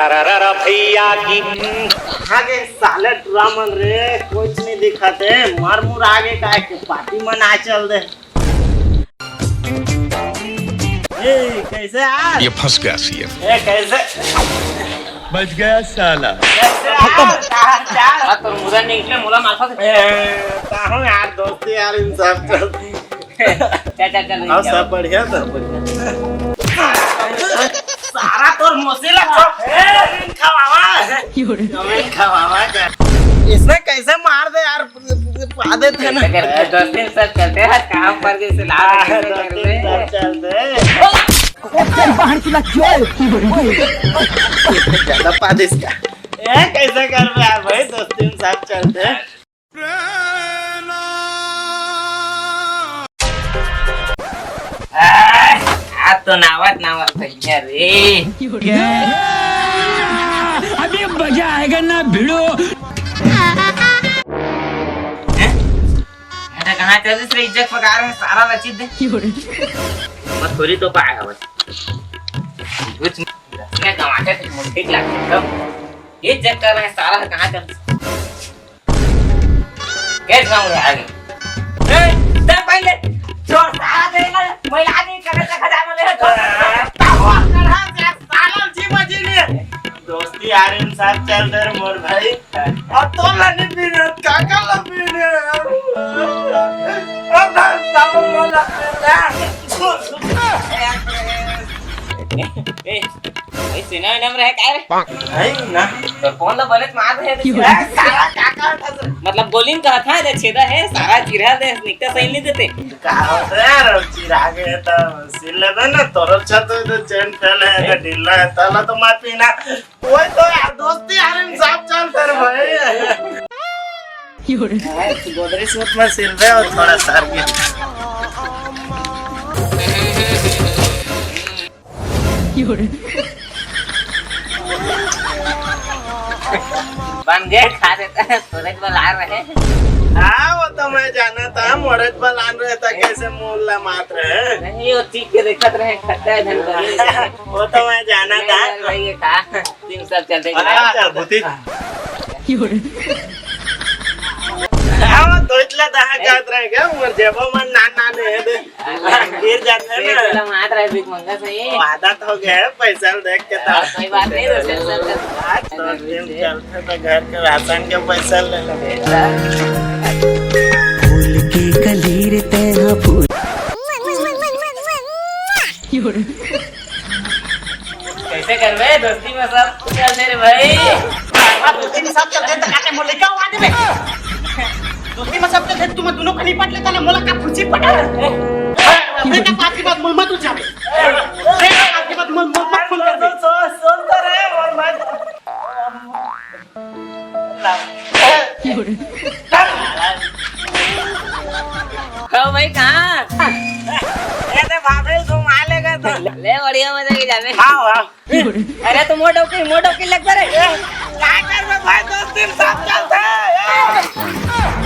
अरे भैया की आगे साले ड्रामन रे कुछ नहीं दिखाते मर मुर आगे का के पार्टी मना चल दे। ए कैसे यार ये फंस गया सीएम। ए कैसे बच गया साला। तो मुझे निकले मुला माथा से कहां यार दोस्ती यार इन सब चल चल और सब बढ़िया सब बढ़िया सारा तोर मोसीला खवावा इसने कैसे मार दे यार पा देते ना 10 दिन सब चलते हैं काम पर जैसे ला चलते ज्यादा पा दे इसका कैसे कर रहे यार भाई 10 दिन सब चलते तो नावत भैया रे अभी मजा आएगा ना भिड़ो। कहाँ चल रही इज्जत पका रहे हैं सारा लचित दे मत थोड़ी तो पाएगा बस कुछ मैं कमाते थे मुट्ठी लगते कब ये चेक कर रहे हैं सारा कहाँ चल कैसे काम हो आगे तब पहले छोड़ सारा देना मैं आगे करे खजाना ले दोस्ती यार इन साथ चल रहे मोर भाई और तो लनी पीने काका लपीने अब तब मोला ए सेना नाम रहे काय रे भाई ना तो कौन ला बलत मार रहे सारा काका मतलब गोलिंग का था दे छेदा है सारा चिरा दे निकता सही नहीं देते का होता यार चिरा गए तो सिले ना तोरल छत तो चैन फैल है तो ढीला है ताला तो मार पीना वही तो यार दोस्ती यार इन सब चल रहे भाई गोदरी सूट में सिल रहे और थोड़ा सार के बन गए खा देता है सूरज बला रहे हाँ वो तो मैं जाना था मोरज बलान रहे था कैसे मोहल्ला मात्र है नहीं वो ठीक के देखत रहे खट्टा है धन वो तो मैं जाना था भाई ये था तीन सब चलते तो इतला दहा जात रहे क्या उमर जेबो मन नाना ने दे गिर जाते हैं चला मार रहे बिग मंगा सही आदत हो गया है पैसा देख के तो कोई बात नहीं दोस्त सब आज तो दिन चलते तो घर के राशन के पैसा ले ले फूल की कलीर तेरा फूल कैसे कर रहे दोस्ती में सब चलते रे भाई दोस्ती में सब चलते तो काटे मोले क्या हुआ में दोस्ती में सब चलते तुम दोनों खनी पट लेता ना मोला का फुची पटा मैं का बात की बात मुल मत उठा मैं बात की बात मुल मत फुल कर दे सुन तो रे और मैं कहो भाई कहाँ ऐसे भाभी तुम आ लेगा तो ले बढ़िया मजा की जावे हां हां अरे तू मोटो की लग करे क्या कर रहे भाई दोस्ती में सब चलते हैं